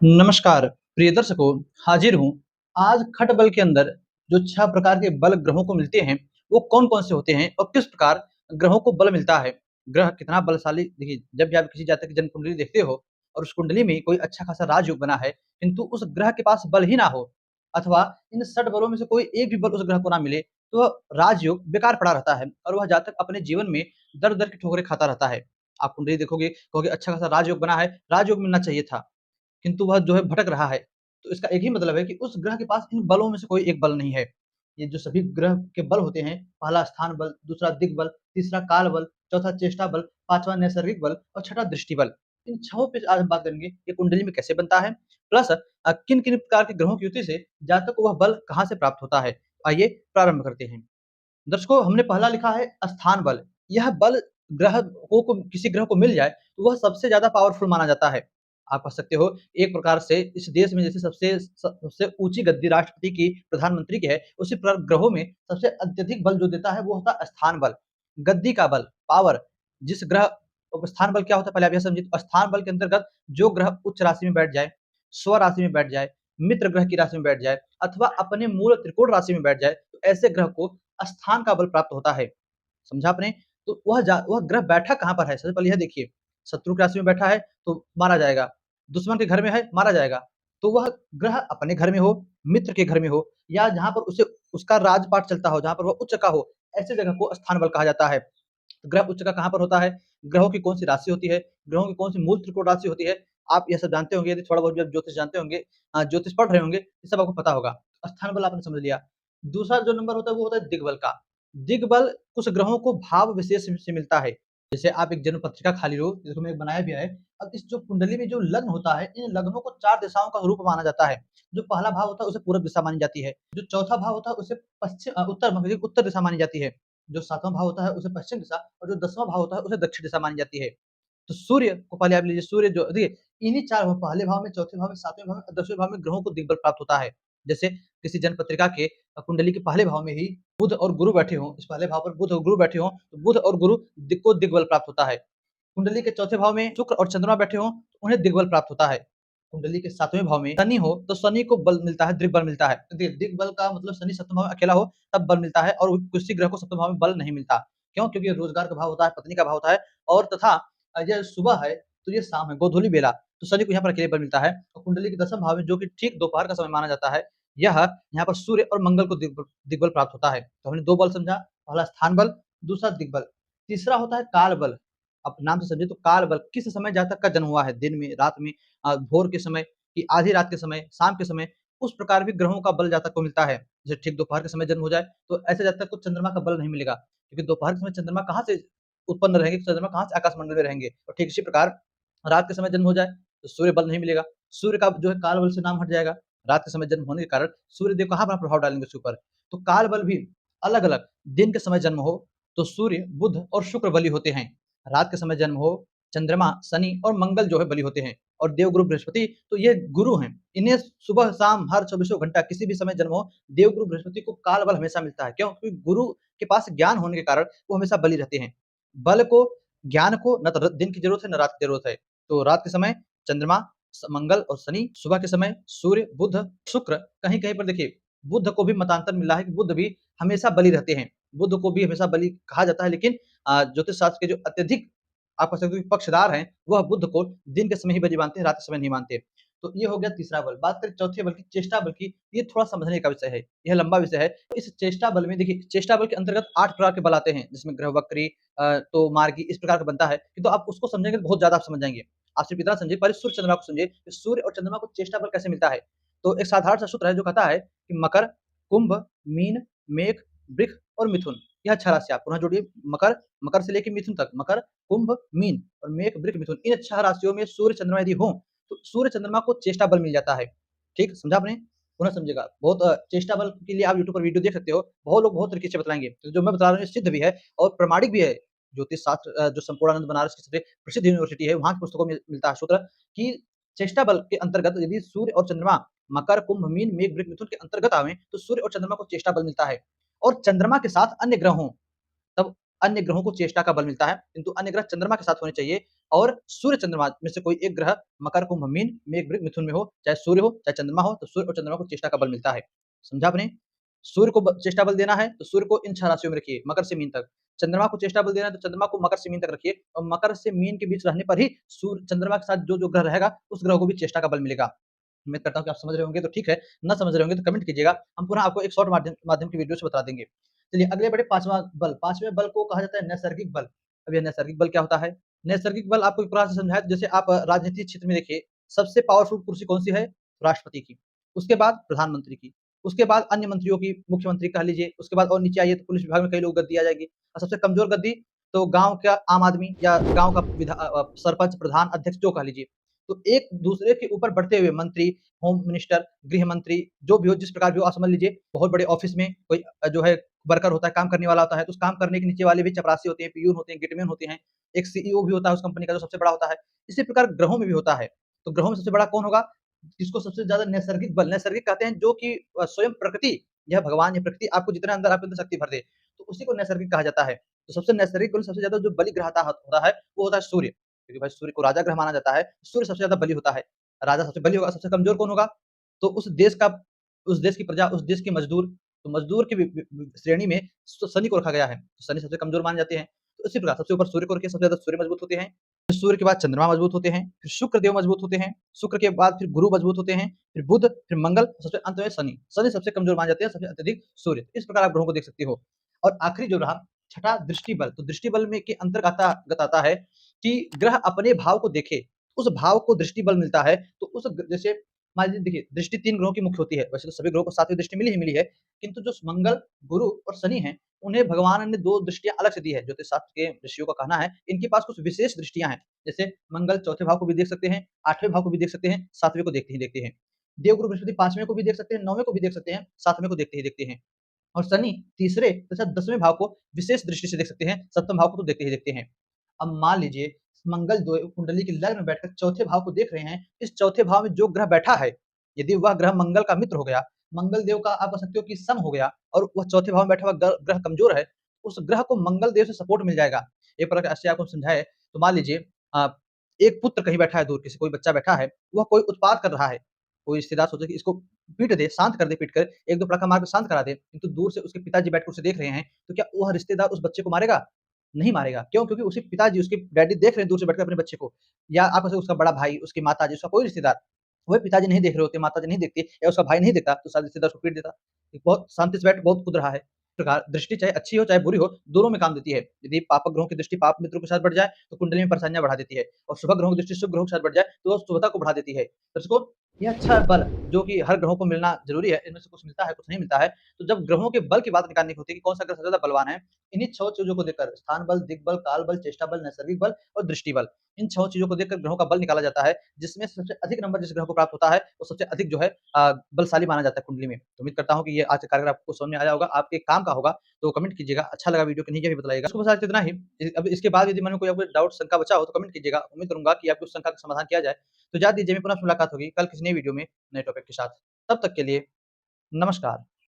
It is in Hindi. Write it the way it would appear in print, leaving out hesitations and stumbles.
नमस्कार, प्रिय दर्शकों, हाजिर हूँ। आज खट बल के अंदर जो 6 प्रकार के बल ग्रहों को मिलते हैं, वो कौन-कौन से होते हैं और किस प्रकार ग्रहों को बल मिलता है? ग्रह कितना बलशाली देखिए, जब भी आप किसी जातक की जन्म कुंडली देखते हो और उस कुंडली में कोई अच्छा खासा राजयोग बना है, किंतु उस ग्रह के पास बल ही ना हो अथवा इन 6 बलों में से कोई एक भी बल उस ग्रह को ना मिले, तो वह राजयोग बेकार पड़ा रहता है और वह जातक अपने जीवन में दर-दर की ठोकरें खाता रहता है। आप कुंडली देखोगे, कहोगे अच्छा खासा राजयोग बना है, राजयोग मिलना चाहिए था। किंतु वह जो है भटक रहा है। तो इसका एक ही मतलब है कि उस ग्रह के पास इन बलों में से कोई एक बल नहीं है। ये जो सभी ग्रह के बल होते हैं, पहला स्थान बल, दूसरा दिग्बल, तीसरा काल बल, चौथा चेष्टा बल, पाँचवाँ नैसर्गिक बल और छठा दृष्टि बल। इन 6 पे आज हम बात करेंगे, ये कुंडली में कैसे बनता है? प्लस किन-किन प्रकार के ग्रहों की युति से जातक को वह बल कहाँ से प्राप्त होता है? आइए प्रारंभ करते हैं। दर्शकों, हमने पहला लिखा है स्थान बल। यह बल ग्रह को किसी ग्रह को मिल जाए, तो वह सबसे ज़्यादा पावरफुल माना जाता है। आप कह सकते हो एक प्रकार से इस देश में जैसे सबसे ऊँची गद्दी राष्ट्रपति की, प्रधानमंत्री की है, उसी प्रकार ग्रहों में सबसे अत्यधिक बल जो देता है वो होता है स्थान बल। गद्दी का बल, पावर जिस ग्रह स्थान बल क्या होता है पहले आप यह समझिए। तो स्थान बल के अंतर्गत जो ग्रह उच्च राशि में बैठ जाए, स्व राशि में बैठ जाए, मित्र ग्रह की राशि में बैठ जाए अथवा अपने मूल त्रिकोण राशि में बैठ जाए, तो ऐसे ग्रह को स्थान का बल प्राप्त होता है। समझा आपने? तो वह ग्रह बैठा कहाँ पर है? सबसे पहले यह देखिए, शत्रु की राशि में बैठा है तो मारा जाएगा, दुश्मन के घर में है मारा जाएगा। तो वह ग्रह अपने घर में हो, मित्र के घर में हो या जहाँ पर उसे उसका राजपाट चलता हो, जहाँ पर वह उच्च का हो, ऐसे जगह को स्थान बल कहा जाता है। तो ग्रह उच्च का कहाँ पर होता है? ग्रहों की कौन-सी राशि होती है? ग्रहों की कौन-सी मूल त्रिकोण राशि होती है? आप ये सब जानते होंगे, यदि थोड़ा बहुत भी आप ज्योतिष जानते होंगे, ज्योतिष पढ़ रहे होंगे, ये सब आपको पता होगा। स्थान बल आपने समझ लिया। दूसरा जो नंबर होता है वो होता है दिग्बल का। दिग्बल कुछ ग्रहों को भाव विशेष से मिलता है। जैसे आप एक जन्म पत्रिका खाली लो, जिसको मैंने बनाया भी है। अब इस जो कुंडली में जो लग्न होता है, इन लग्नों को 4 दिशाओं का रूप माना जाता है। जो पहला भाव होता है उसे पूरब दिशा मानी जाती है। जो चौथा भाव होता है उसे उत्तर दिशा मानी जाती है। जो 7वाँ भाव होता है उसे पश्चिम दिशा और जो 10वाँ भाव होता है उसे दक्षिण दिशा मानी जाती है। तो सूर्य को पहले आप लीजिए, सूर्य जो देखिए इन्हीं 4 भाव, पहले भाव में, चौथे भाव में, 7वें भाव में और 10वें भाव में ग्रहों को दिग्बल प्राप्त होता है। जैसे किसी जन्म पत्रिका के कुंडली के पहले भाव में ही बुध और गुरु बैठे हों, इस पहले भाव पर बुध और गुरु बैठे हों, तो बुध और गुरु को दिग्बल प्राप्त होता है। कुंडली के चौथे भाव में शुक्र और चंद्रमा बैठे हों, तो उन्हें दिग्बल प्राप्त होता है। कुंडली के 7वें भाव में शनि हो, तो शनि को बल मिलता है, दिग्बल मिलता है। तो दिग्बल का मतलब शनि 7वें भाव में अकेला हो, तब बल मिलता है और किसी ग्रह को 7वें भाव में बल नहीं मिलता। क्यों? क्योंकि ये रोज़गार का भाव होता है, पत्नी का भाव होता है और तथा ये सुबह है, तो ये शाम है, गोधूली बेला, तो शनि को यहाँ पर अकेले बल मिलता है और कुंडली के 10वें भाव में जो कि ठीक दोपहर का समय माना जाता है, यह यहाँ पर सूर्य और मंगल को दिग्बल प्राप्त होता है। तो हमने 2 बल समझा, पहला स्थान बल, दूसरा दिग्बल। तीसरा होता है काल बल। आप नाम से समझिए तो काल बल किस समय जातक का जन्म हुआ है, दिन में, रात में, भोर के समय कि आधी रात के समय, शाम के समय, उस प्रकार भी ग्रहों का बल जातक को मिलता है। जैसे ठीक दोपहर के समय जन्म हो जाए, तो ऐसे जातक को चंद्रमा का बल नहीं मिलेगा, क्योंकि दोपहर के समय चंद्रमा कहाँ से उत्पन्न रहेंगे, चंद्रमा कहाँ से आकाशमंडल में रहेंगे। और ठीक इसी प्रकार रात के समय जन्म हो जाए, तो सूर्य बल नहीं मिलेगा। सूर्य का जो है काल बल से नाम हट जाएगा। रात के समय जन्म होने के कारण सूर्य देव कहाँ अपना प्रभाव डालेंगे उसके ऊपर। तो काल बल भी अलग-अलग, दिन के समय जन्म हो, तो सूर्य, बुध और शुक्र बली होते हैं। रात के समय जन्म हो, चंद्रमा, शनि और मंगल जो है बली होते हैं। और देवगुरु बृहस्पति तो ये गुरु हैं। इन्हें सुबह शाम हर चौबीसों घंटा किसी भी समय जन्म हो, देवगुरु बृहस्पति को काल बल हमेशा मिलता है। क्यों? क्योंकि गुरु के पास ज्ञान होने के कारण वो हमेशा बली रहते हैं। बल को, ज्ञान को न तो दिन की जरूरत है न रात की जरूरत है। तो रात के समय चंद्रमा, मंगल और शनि, सुबह के समय सूर्य, बुध, शुक्र। कहीं कहीं पर देखिए बुध को भी मतांतर मिला है कि बुध भी हमेशा बली रहते हैं। बुध को भी हमेशा बली कहा जाता है, लेकिन ज्योतिष शास्त्र के जो अत्यधिक आप कह सकते हो कि पक्षधार हैं, वह बुध को दिन के समय ही बली मानते हैं, रात के समय नहीं मानते। तो ये हो गया तीसरा बल। बात करें चौथे बल की, चेष्टा बल की, ये थोड़ा समझने का विषय है, यह लंबा विषय है। इस चेष्टा बल में देखिए, चेष्टा बल के अंतर्गत 8 प्रकार के बल आते हैं, जिसमें ग्रह वक्री, तो मार्गी इस प्रकार का बनता है। तो आप उसको समझेंगे तो बहुत ज़्यादा आप समझ जाएँगे। आप सिर्फ इतना समझिए, पहले सूर्य चंद्रमा को समझिए कि सूर्य और चंद्रमा को चेष्टा बल कैसे मिलता है। तो एक साधारण सा सूत्र है जो कहता है कि मकर, कुंभ, मीन, मेष, वृष और मिथुन, यह 6 राशि आप पुनः जोड़िए। मकर, मकर से लेके मिथुन तक, मकर, कुंभ, मीन और मेष, वृष, मिथुन, इन 6 राशियों में सूर्य चंद्रमा यदि हों, तो सूर्य चंद्रमा को चेष्टा बल मिल जाता है। ठीक, समझा आपने? पुनः समझिएगा। बहुत चेष्टा बल के लिए आप यूट्यूब पर वीडियो देख सकते हो। बहुत लोग बहुत तरीके से बतलाएँगे। तो जो मैं बता रहा हूँ ये सिद्ध भी है और प्रामाणिक भी है। ज्योतिष शास्त्र जो संपूर्णानंद बनारस की सबसे प्रसिद्ध यूनिवर्सिटी है, वहाँ की पुस्तकों में मिलता है सूत्र कि चेष्टा बल के अंतर्गत यदि सूर्य और चंद्रमा मकर, कुंभ, मीन, मेष, वृष, मिथुन के अंतर्गत आवें, तो सूर्य और चंद्रमा को चेष्टा बल मिलता है। और चंद्रमा के साथ अन्य ग्रह हों, तब अन्य ग्रहों को चेष्टा का बल मिलता है, किंतु अन्य ग्रह चंद्रमा के साथ होने चाहिए और सूर्य चंद्रमा में से कोई एक ग्रह मकर, कुंभ, मीन, मेघ, वृक, मिथुन में हो, चाहे सूर्य हो, चाहे चंद्रमा हो, तो सूर्य और चंद्रमा को चेष्टा का बल मिलता है। समझा आपने? सूर्य को चेष्टा बल देना है तो सूर्य को इन 6 राशियों में रखिए, मकर से मीन तक। चंद्रमा को चेष्टा बल देना है तो चंद्रमा को मकर से मीन तक रखिए और मकर से मीन के बीच रहने पर ही सूर्य चंद्रमा के साथ जो ग्रह रहेगा, उस ग्रह को भी चेष्टा का बल मिलेगा। उम्मीद करता हूँ कि आप समझ रहे होंगे तो ठीक है, ना समझ रहे होंगे तो कमेंट कीजिएगा। हम पुनः आपको एक शॉर्ट माध्यम माध्यम की वीडियो से बता देंगे। चलिए अगले बढ़े 5वां बल। 5वें बल को कहा जाता है नैसर्गिक बल। अब ये नैसर्गिक बल क्या होता है? नैसर्गिक बल आपको एक प्रकार से समझाया, जैसे आप राजनीतिक क्षेत्र में देखिए, सबसे पावरफुल कुर्सी कौन-सी है? राष्ट्रपति की। उसके बाद प्रधानमंत्री की। उसके बाद अन्य मंत्रियों की, मुख्यमंत्री कह लीजिए। उसके बाद और नीचे आइए तो पुलिस विभाग में कई लोग गद्दी आ जाएगी और सबसे कमज़ोर गद्दी तो गाँव का आम आदमी या गाँव का सरपंच, प्रधान, अध्यक्ष जो कह लीजिए। तो एक दूसरे के ऊपर बढ़ते हुए मंत्री, होम मिनिस्टर, गृह मंत्री जो भी हो, जिस प्रकार भी हो, आप समझ लीजिए बहुत बड़े ऑफिस में कोई जो है वर्कर होता है, काम करने वाला होता है, तो उस काम करने के नीचे वाले भी चपरासी होते हैं, पियून होते हैं, गेटमैन होते हैं, एक सीईओ भी होता है उस कंपनी का जो सबसे बड़ा होता है। इसी प्रकार ग्रहों में भी होता है। तो ग्रहों में सबसे बड़ा कौन होगा? जिसको सबसे ज़्यादा नैसर्गिक बल, नैसर्गिक कहते हैं जो कि स्वयं प्रकृति या भगवान या प्रकृति आपको जितना अंदर आपके अंदर शक्ति भर दे, तो उसी को नैसर्गिक कहा जाता है। तो सबसे नैसर्गिक बल सबसे ज़्यादा जो बलि ग्रह होता है, वो होता है सूर्य। क्योंकि भाई सूर्य को राजा ग्रह माना जाता है, सूर्य सबसे ज़्यादा बली होता है। राजा सबसे बली होगा, सबसे कमज़ोर कौन होगा? तो उस देश की प्रजा, उस देश के मज़दूर, तो मज़दूर की वि श्रेणी में शनि को रखा गया है। तो शनि सबसे कमज़ोर माने जाते हैं। तो इसी प्रकार सबसे ऊपर सूर्य को रखिए, सबसे ज़्यादा सूर्य मज़बूत होते हैं। फिर सूर्य के बाद चंद्रमा मज़बूत होते हैं, फिर शुक्र देव मज़बूत होते हैं, शुक्र के बाद फिर गुरु मज़बूत होते हैं, फिर बुध, फिर मंगल, सबसे अंत में शनि। शनि सबसे कमज़ोर माने जाते हैं, सबसे अत्यधिक सूर्य। इस प्रकार आप ग्रहों को देख सकते हो। और आखिरी जो रहा, छठा दृष्टि बल। तो दृष्टि बल में के अंतर्गत आता है कि ग्रह अपने भाव को देखे, उस भाव को दृष्टि बल मिलता है। तो उस जैसे मान लीजिए देखिए, दृष्टि 3 ग्रहों की मुख्य होती है। वैसे तो सभी ग्रहों को 7वीं दृष्टि मिली ही मिली है, किंतु जो मंगल, गुरु और शनि हैं, उन्हें भगवान ने 2 दृष्टियाँ अलग से दी है। ज्योतिष शास्त्र के ऋषियों का कहना है, इनके पास कुछ विशेष दृष्टियाँ हैं। जैसे मंगल चौथे भाव को भी देख सकते हैं, 8वें भाव को भी देख सकते हैं, 7वें को देखते ही देखते हैं। देवगुरु बृहस्पति 5वें को भी देख सकते हैं, 9वें को भी देख सकते हैं, 7वें को देखते ही देखते हैं। और शनि तीसरे तथा 10वें भाव को विशेष दृष्टि से देख सकते हैं, 7वें भाव को तो देखते ही देखते हैं। अब मान लीजिए मंगल दो कुंडली की लग्न में बैठकर चौथे भाव को देख रहे हैं, इस चौथे भाव में जो ग्रह बैठा है, यदि वह ग्रह मंगल का मित्र हो गया, मंगल देव का आप कह सकते हो कि सम हो गया और वह चौथे भाव में बैठा हुआ ग्रह कमजोर है, उस ग्रह को मंगल देव से सपोर्ट मिल जाएगा। एक प्रकार ऐसे आपको समझाए तो मान लीजिए एक पुत्र कहीं बैठा है दूर, किसी कोई बच्चा बैठा है, वह कोई उत्पात कर रहा है, कोई रिश्तेदार सोचे कि इसको पीट दे, शांत कर दे पीट कर, 1-2 पड़ाका मार के शांत करा दे, किंतु दूर से उसके पिताजी बैठकर उसे देख रहे हैं, तो क्या वह रिश्तेदार उस बच्चे को मारेगा? नहीं मारेगा। क्यों? क्योंकि उसके पिताजी, उसके डैडी देख रहे हैं दूर से बैठकर अपने बच्चे को, या आप कह सकते हो उसका बड़ा भाई, उसकी माताजी, उसका कोई रिश्तेदार। वही पिताजी नहीं देख रहे होते, माताजी नहीं देखती या उसका भाई नहीं देखता, तो शायद रिश्तेदार उसको पीट देता। एक बहुत शांति से बैठ बहुत कूद रहा है। इस प्रकार दृष्टि चाहे अच्छी हो, चाहे बुरी हो, दोनों में काम देती है। यदि पापक ग्रहों की दृष्टि पाप मित्रों के साथ बढ़ जाए, तो कुंडली में परेशानियाँ बढ़ा देती है और शुभ ग्रहों की दृष्टि शुभ ग्रहों के साथ बढ़ जाए, तो वो शुभता को बढ़ा देती है। दर्शकों, ये अच्छा बल जो कि हर ग्रहों को मिलना ज़रूरी है, इनमें से कुछ मिलता है, कुछ नहीं मिलता है। तो जब ग्रहों के बल की बात निकालनी होती है कि कौन-सा ग्रह सबसे ज़्यादा बलवान है, इन्हीं 6 चीज़ों को देखकर स्थान बल, दिक्बल, काल बल, चेष्टा बल, नैसर्गिक बल और दृष्टि बल, इन 6 चीज़ों को देखकर ग्रहों का बल निकाला जाता है, जिसमें से सबसे अधिक नंबर जिस ग्रह को प्राप्त होता है, वो सबसे अधिक जो है बलशाली माना जाता है कुंडली में। तो उम्मीद करता हूँ कि ये आज का कार्यक्रम आपको समझ में आया होगा, आपके काम का होगा, तो कमेंट कीजिएगा। अच्छा लगा वीडियो के नीचे भी बताइएगा। इसको बस आज इतना ही। अब इसके बाद यदि मन में कोई आपको डाउट शंका बचा हो तो कमेंट कीजिएगा। उम्मीद करूँगा कि आपकी उस शंका का समाधान किया जाए। तो इजाज़त दीजिए, पुनः मुलाकात होगी कल किसी नई वीडियो में, नए टॉपिक के साथ। तब तक के लिए नमस्कार।